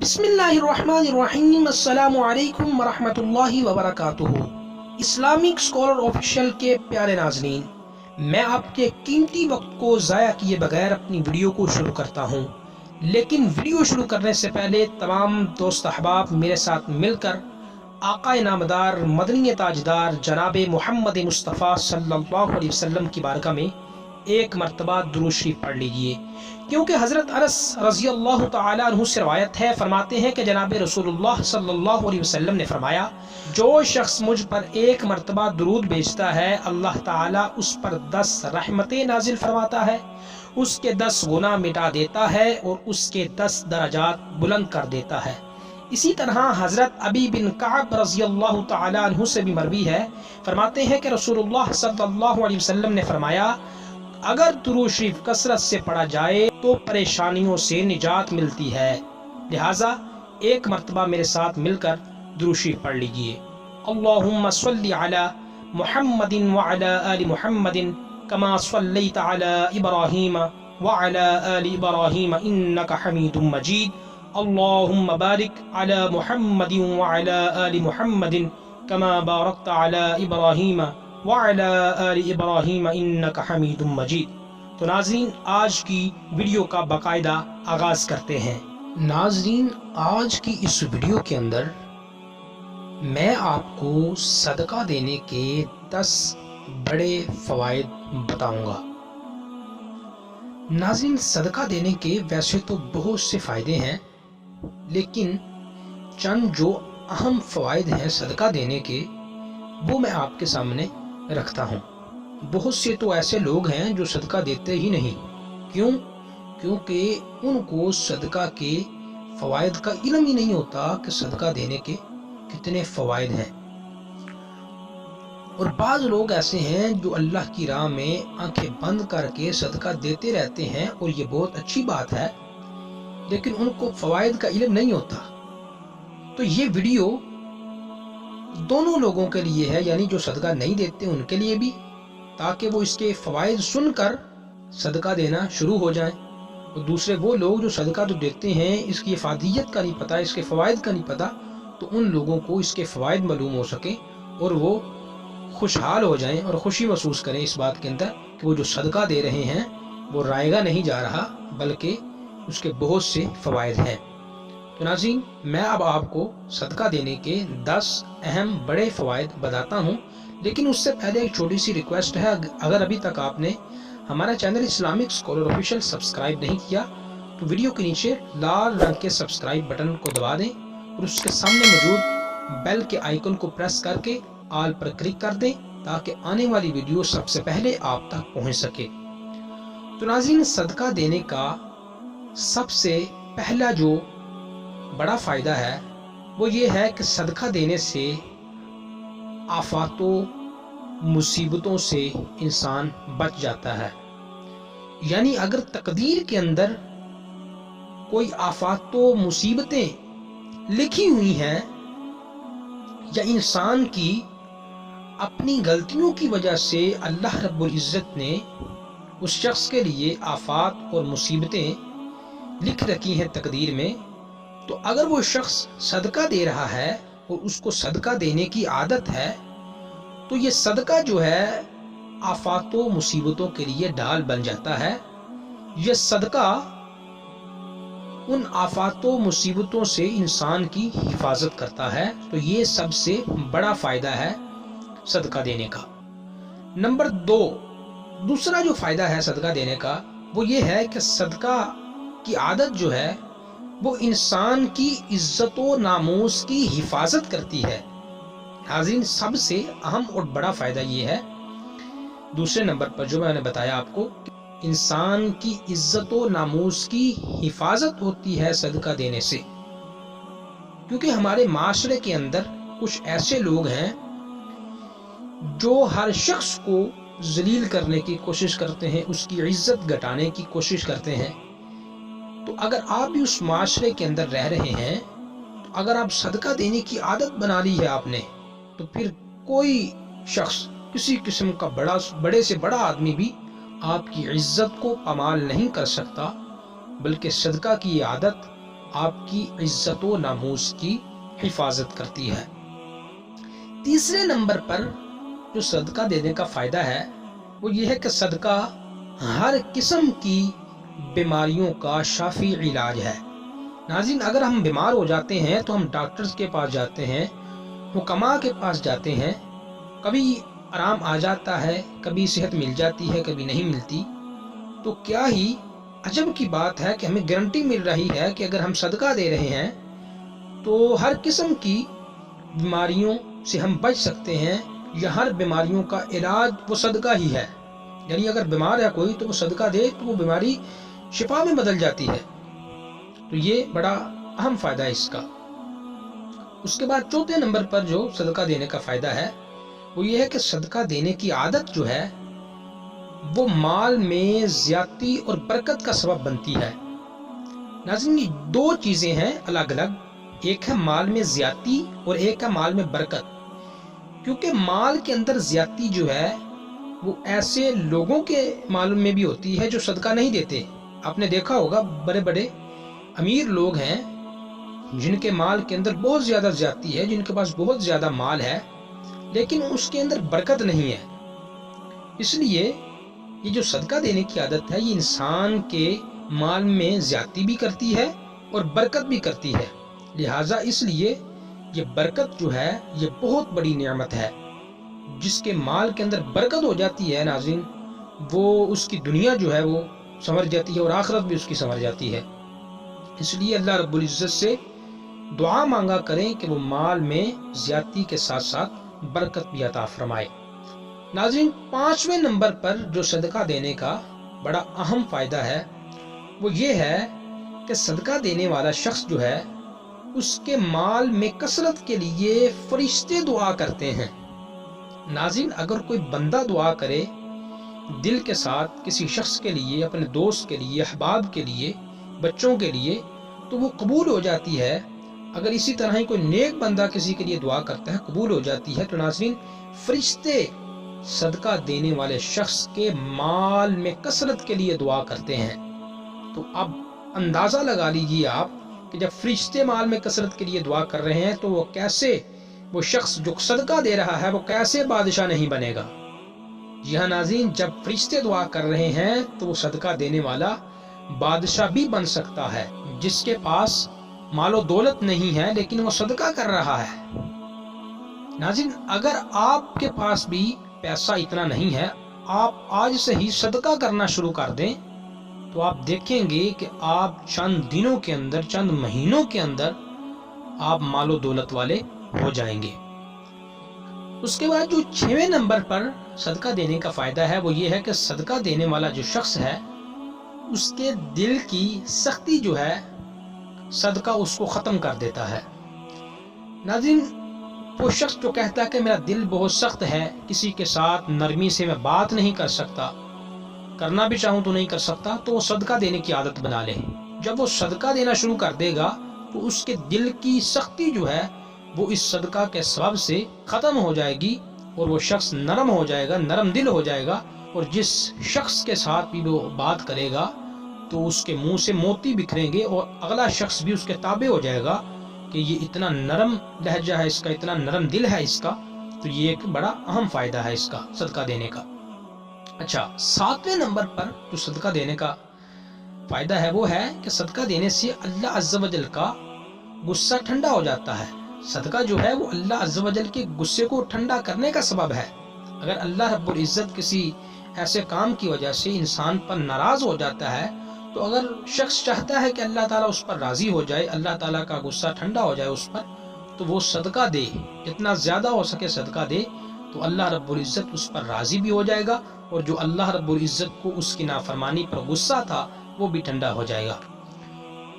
بسم اللہ الرحمن الرحیم، السلام علیکم ورحمۃ اللہ وبرکاتہ۔ اسلامک اسکالر آفیشیل کے پیارے ناظرین، میں آپ کے قیمتی وقت کو ضائع کیے بغیر اپنی ویڈیو کو شروع کرتا ہوں، لیکن ویڈیو شروع کرنے سے پہلے تمام دوست احباب میرے ساتھ مل کر آقا نامدار مدنی تاجدار جناب محمد مصطفیٰ صلی اللہ علیہ وسلم کی بارگاہ میں ایک مرتبہ درود شریف پڑھ لیجئے، کیونکہ حضرت انس رضی اللہ تعالیٰ عنہ سے روایت ہے، فرماتے ہیں کہ جناب رسول اللہ صلی اللہ علیہ وسلم نے فرمایا، جو شخص مجھ پر ایک مرتبہ درود بھیجتا ہے، اللہ تعالیٰ اس پر 10 رحمتیں نازل فرماتا ہے، اس کے 10 گناہ مٹا دیتا ہے اور اس کے 10 درجات بلند کر دیتا ہے۔ اسی طرح حضرت ابی بن کعب رضی اللہ تعالیٰ عنہ سے بھی مروی ہے، فرماتے ہیں کہ رسول اللہ صلی اللہ علیہ وسلم نے فرمایا، اگر درود شریف کثرت سے پڑھا جائے تو پریشانیوں سے نجات ملتی ہے، لہٰذا ایک مرتبہ میرے ساتھ مل کر درود شریف پڑھ لیجئے۔ اللہم صلی علی محمد وعلی آل محمد کما صلیت علی ابراہیم وعلی آل ابراہیم انک حمید مجید۔ اللہم بارک علی محمد وعلی آل محمد کما بارکت علی ابراہیم وعلی آل ابراہیم انک حمید مجید۔ تو ناظرین، آج کی ویڈیو کا باقاعدہ آغاز کرتے ہیں۔ ناظرین، آج کی اس ویڈیو کے اندر میں آپ کو صدقہ دینے کے 10 بڑے فوائد بتاؤں گا۔ ناظرین، صدقہ دینے کے ویسے تو بہت سے فائدے ہیں، لیکن چند جو اہم فوائد ہیں صدقہ دینے کے، وہ میں آپ کے سامنے رکھتا ہوں۔ بہت سے تو ایسے لوگ ہیں جو صدقہ دیتے ہی نہیں، کیونکہ ان کو صدقہ کے فوائد کا علم ہی نہیں ہوتا کہ صدقہ دینے کے کتنے فوائد ہیں۔ اور بعض لوگ ایسے ہیں جو اللہ کی راہ میں آنکھیں بند کر کے صدقہ دیتے رہتے ہیں، اور یہ بہت اچھی بات ہے، لیکن ان کو فوائد کا علم نہیں ہوتا۔ تو یہ ویڈیو دونوں لوگوں کے لیے ہے، یعنی جو صدقہ نہیں دیتے ان کے لیے بھی، تاکہ وہ اس کے فوائد سن کر صدقہ دینا شروع ہو جائیں، اور دوسرے وہ لوگ جو صدقہ تو دیتے ہیں، اس کی افادیت کا نہیں پتہ، اس کے فوائد کا نہیں پتہ، تو ان لوگوں کو اس کے فوائد معلوم ہو سکیں اور وہ خوشحال ہو جائیں اور خوشی محسوس کریں اس بات کے اندر کہ وہ جو صدقہ دے رہے ہیں وہ رائیگاں نہیں جا رہا، بلکہ اس کے بہت سے فوائد ہیں۔ تو ناظرین، میں اب آپ کو صدقہ دینے کے 10 اہم بڑے فوائد بتاتا ہوں، لیکن اس سے پہلے ایک چھوٹی سی ریکویسٹ ہے، اگر ابھی تک آپ نے ہمارا channel Islamic scholar official subscribe نہیں کیا تو ویڈیو کے نیچے لال رنگ کے سبسکرائب بٹن کو دبا دیں اور اس کے سامنے موجود بیل کے آئیکن کو پریس کر کے آل پر کلک کر دیں، تاکہ آنے والی ویڈیو سب سے پہلے آپ تک پہنچ سکے۔ تو ناظرین، صدقہ دینے کا سب سے پہلا جو بڑا فائدہ ہے وہ یہ ہے کہ صدقہ دینے سے آفات و مصیبتوں سے انسان بچ جاتا ہے۔ یعنی اگر تقدیر کے اندر کوئی آفات و مصیبتیں لکھی ہوئی ہیں، یا انسان کی اپنی غلطیوں کی وجہ سے اللہ رب العزت نے اس شخص کے لیے آفات اور مصیبتیں لکھ رکھی ہیں تقدیر میں، تو اگر وہ شخص صدقہ دے رہا ہے اور اس کو صدقہ دینے کی عادت ہے، تو یہ صدقہ جو ہے آفات و مصیبتوں کے لیے ڈال بن جاتا ہے۔ یہ صدقہ ان آفات و مصیبتوں سے انسان کی حفاظت کرتا ہے۔ تو یہ سب سے بڑا فائدہ ہے صدقہ دینے کا۔ نمبر 2، دوسرا جو فائدہ ہے صدقہ دینے کا وہ یہ ہے کہ صدقہ کی عادت جو ہے وہ انسان کی عزت و ناموس کی حفاظت کرتی ہے۔ حاضرین، سب سے اہم اور بڑا فائدہ یہ ہے دوسرے نمبر پر جو میں نے بتایا آپ کو، انسان کی عزت و ناموس کی حفاظت ہوتی ہے صدقہ دینے سے، کیونکہ ہمارے معاشرے کے اندر کچھ ایسے لوگ ہیں جو ہر شخص کو ذلیل کرنے کی کوشش کرتے ہیں، اس کی عزت گھٹانے کی کوشش کرتے ہیں۔ تو اگر آپ بھی اس معاشرے کے اندر رہ رہے ہیں، تو اگر آپ صدقہ دینے کی عادت بنا لی ہے آپ نے، تو پھر کوئی شخص، کسی قسم کا بڑے سے بڑا آدمی بھی آپ کی عزت کو پامال نہیں کر سکتا، بلکہ صدقہ کی عادت آپ کی عزت و ناموس کی حفاظت کرتی ہے۔ تیسرے نمبر پر جو صدقہ دینے کا فائدہ ہے وہ یہ ہے کہ صدقہ ہر قسم کی بیماریوں کا شافی علاج ہے۔ ناظرین، اگر ہم بیمار ہو جاتے ہیں تو ہم ڈاکٹرز کے پاس جاتے ہیں، حکماء کے پاس جاتے ہیں، کبھی آرام آ جاتا ہے، کبھی صحت مل جاتی ہے، کبھی نہیں ملتی۔ تو کیا ہی عجب کی بات ہے کہ ہمیں گارنٹی مل رہی ہے کہ اگر ہم صدقہ دے رہے ہیں تو ہر قسم کی بیماریوں سے ہم بچ سکتے ہیں، یا ہر بیماریوں کا علاج وہ صدقہ ہی ہے۔ یعنی اگر بیمار ہے کوئی تو وہ صدقہ دے تو وہ بیماری شفا میں بدل جاتی ہے۔ تو یہ بڑا اہم فائدہ ہے اس کا۔ اس کے بعد چوتھے نمبر پر جو صدقہ دینے کا فائدہ ہے وہ یہ ہے کہ صدقہ دینے کی عادت جو ہے وہ مال میں زیادتی اور برکت کا سبب بنتی ہے۔ ناظرین، یہ دو چیزیں ہیں الگ الگ، ایک ہے مال میں زیادتی اور ایک ہے مال میں برکت۔ کیونکہ مال کے اندر زیادتی جو ہے وہ ایسے لوگوں کے مال میں بھی ہوتی ہے جو صدقہ نہیں دیتے۔ آپ نے دیکھا ہوگا بڑے بڑے امیر لوگ ہیں جن کے مال کے اندر بہت زیادہ زیادتی ہے، جن کے پاس بہت زیادہ مال ہے، لیکن اس کے اندر برکت نہیں ہے۔ اس لیے یہ جو صدقہ دینے کی عادت ہے یہ انسان کے مال میں زیادتی بھی کرتی ہے اور برکت بھی کرتی ہے۔ لہٰذا اس لیے یہ برکت جو ہے یہ بہت بڑی نعمت ہے۔ جس کے مال کے اندر برکت ہو جاتی ہے ناظرین، وہ اس کی دنیا جو ہے وہ سنور جاتی ہے اور آخرت بھی اس کی سنور جاتی ہے۔ اس لیے اللہ رب العزت سے دعا مانگا کریں کہ وہ مال میں زیادتی کے ساتھ ساتھ برکت بھی عطا فرمائے۔ ناظرین، پانچویں نمبر پر جو صدقہ دینے کا بڑا اہم فائدہ ہے وہ یہ ہے کہ صدقہ دینے والا شخص جو ہے اس کے مال میں کثرت کے لیے فرشتے دعا کرتے ہیں۔ ناظرین، اگر کوئی بندہ دعا کرے دل کے ساتھ کسی شخص کے لیے، اپنے دوست کے لیے، احباب کے لیے، بچوں کے لیے، تو وہ قبول ہو جاتی ہے۔ اگر اسی طرح ہی کوئی نیک بندہ کسی کے لیے دعا کرتا ہے، قبول ہو جاتی ہے۔ تو ناظرین، فرشتے صدقہ دینے والے شخص کے مال میں کثرت کے لیے دعا کرتے ہیں۔ تو اب اندازہ لگا لیجیے آپ کہ جب فرشتے مال میں کثرت کے لیے دعا کر رہے ہیں تو وہ شخص جو صدقہ دے رہا ہے وہ کیسے بادشاہ نہیں بنے گا۔ جی ہاں ناظرین، جب فرشتے دعا کر رہے ہیں تو وہ صدقہ دینے والا بادشاہ بھی بن سکتا ہے، جس کے پاس مال و دولت نہیں ہے لیکن وہ صدقہ کر رہا ہے۔ ناظرین، اگر آپ کے پاس بھی پیسہ اتنا نہیں ہے، آپ آج سے ہی صدقہ کرنا شروع کر دیں تو آپ دیکھیں گے کہ آپ چند دنوں کے اندر، چند مہینوں کے اندر آپ مال و دولت والے ہو جائیں گے۔ اس کے بعد جو 6ویں نمبر پر صدقہ دینے کا فائدہ ہے وہ یہ ہے کہ صدقہ دینے والا جو شخص ہے اس کے دل کی سختی جو ہے صدقہ اس کو ختم کر دیتا ہے۔ ناظرین، وہ شخص جو کہتا ہے کہ میرا دل بہت سخت ہے، کسی کے ساتھ نرمی سے میں بات نہیں کر سکتا، کرنا بھی چاہوں تو نہیں کر سکتا، تو وہ صدقہ دینے کی عادت بنا لے۔ جب وہ صدقہ دینا شروع کر دے گا تو اس کے دل کی سختی جو ہے وہ اس صدقہ کے سبب سے ختم ہو جائے گی اور وہ شخص نرم ہو جائے گا، نرم دل ہو جائے گا، اور جس شخص کے ساتھ بھی وہ بات کرے گا تو اس کے منہ سے موتی بکھریں گے اور اگلا شخص بھی اس کے تابع ہو جائے گا کہ یہ اتنا نرم لہجہ ہے اس کا، اتنا نرم دل ہے اس کا۔ تو یہ ایک بڑا اہم فائدہ ہے اس کا، صدقہ دینے کا۔ اچھا، 7ویں نمبر پر جو صدقہ دینے کا فائدہ ہے وہ ہے کہ صدقہ دینے سے اللہ عز و جل کا غصہ ٹھنڈا ہو جاتا ہے۔ صدقہ جو ہے وہ اللہ عز و جل کے غصے کو ٹھنڈا کرنے کا سبب ہے۔ اگر اللہ رب العزت کسی ایسے کام کی وجہ سے انسان پر ناراض ہو جاتا ہے تو اگر شخص چاہتا ہے کہ اللہ تعالیٰ اس پر راضی ہو جائے، اللہ تعالیٰ کا غصہ ٹھنڈا ہو جائے اس پر، تو وہ صدقہ دے، جتنا زیادہ ہو سکے صدقہ دے، تو اللہ رب العزت اس پر راضی بھی ہو جائے گا، اور جو اللہ رب العزت کو اس کی نافرمانی پر غصہ تھا وہ بھی ٹھنڈا ہو جائے گا۔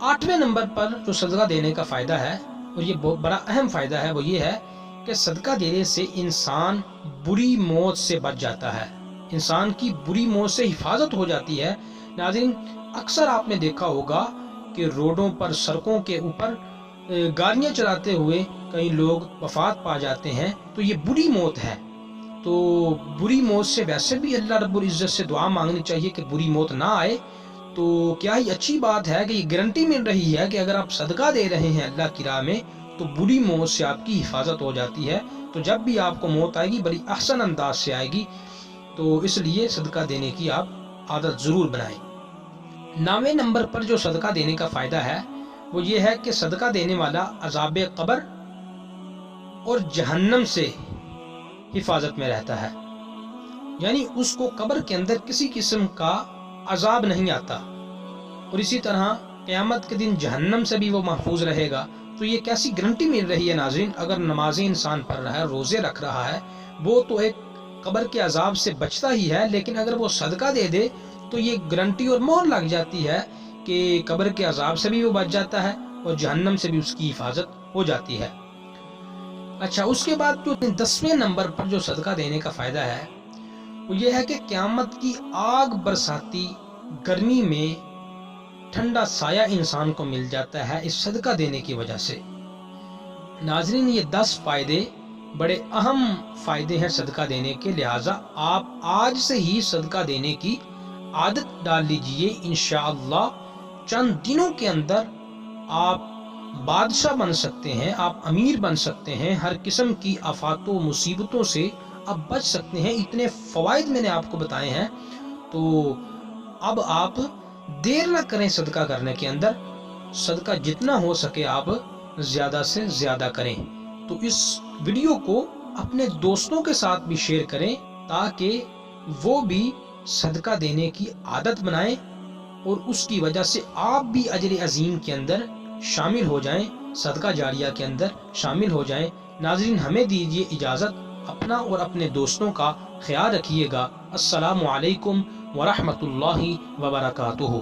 8ویں نمبر پر جو صدقہ دینے کا فائدہ ہے اور یہ بہت بڑا اہم فائدہ ہے وہ یہ ہے کہ صدقہ دینے سے انسان بری موت سے بچ جاتا ہے، انسان کی بری موت سے حفاظت ہو جاتی ہے۔ ناظرین، اکثر آپ نے دیکھا ہوگا کہ روڈوں پر، سڑکوں کے اوپر گاڑیاں چلاتے ہوئے کئی لوگ وفات پا جاتے ہیں، تو یہ بری موت ہے۔ تو بری موت سے ویسے بھی اللہ رب العزت سے دعا مانگنی چاہیے کہ بری موت نہ آئے، تو کیا ہی اچھی بات ہے کہ یہ گارنٹی مل رہی ہے کہ اگر آپ صدقہ دے رہے ہیں اللہ کی راہ میں تو بری موت سے آپ کی حفاظت ہو جاتی ہے. تو جب بھی آپ کو موت آئے گی بڑی احسن انداز سے آئے گی. تو اس لیے صدقہ دینے کی آپ عادت ضرور بنائیں. 9ویں نمبر پر جو صدقہ دینے کا فائدہ ہے وہ یہ ہے کہ صدقہ دینے والا عذاب قبر اور جہنم سے حفاظت میں رہتا ہے. یعنی اس کو قبر کے اندر کسی قسم کا عذاب نہیں آتا، اور اسی طرح قیامت کے دن جہنم سے بھی وہ محفوظ رہے گا. تو یہ کیسی گارنٹی مل رہی ہے ناظرین. اگر نمازیں انسان پڑھ رہا ہے، روزے رکھ رہا ہے، وہ تو ایک قبر کے عذاب سے بچتا ہی ہے، لیکن اگر وہ صدقہ دے دے تو یہ گارنٹی اور مہر لگ جاتی ہے کہ قبر کے عذاب سے بھی وہ بچ جاتا ہے اور جہنم سے بھی اس کی حفاظت ہو جاتی ہے. اچھا، اس کے بعد جو 10ویں نمبر پر جو صدقہ دینے کا فائدہ ہے وہ یہ ہے کہ قیامت کی آگ برساتی گرمی میں ٹھنڈا سایہ انسان کو مل جاتا ہے اس صدقہ دینے کی وجہ سے. ناظرین، یہ 10 فائدے بڑے اہم فائدے ہیں صدقہ دینے کے، لہٰذا آپ آج سے ہی صدقہ دینے کی عادت ڈال لیجئے. انشاءاللہ چند دنوں کے اندر آپ بادشاہ بن سکتے ہیں، آپ امیر بن سکتے ہیں، ہر قسم کی آفات و مصیبتوں سے آپ بچ سکتے ہیں. اتنے فوائد میں نے آپ کو بتائے ہیں. تو اب آپ دیر نہ کریں صدقہ کرنے کے اندر. صدقہ جتنا ہو سکے آپ زیادہ سے زیادہ کریں. تو اس ویڈیو کو اپنے دوستوں کے ساتھ بھی شیئر کریں تاکہ وہ بھی صدقہ دینے کی عادت بنائیں اور اس کی وجہ سے آپ بھی اجر عظیم کے اندر شامل ہو جائیں، صدقہ جاریہ کے اندر شامل ہو جائیں. ناظرین، ہمیں دیجیے اجازت. اپنا اور اپنے دوستوں کا خیال رکھیے گا. السلام علیکم ورحمۃ اللہ وبرکاتہ.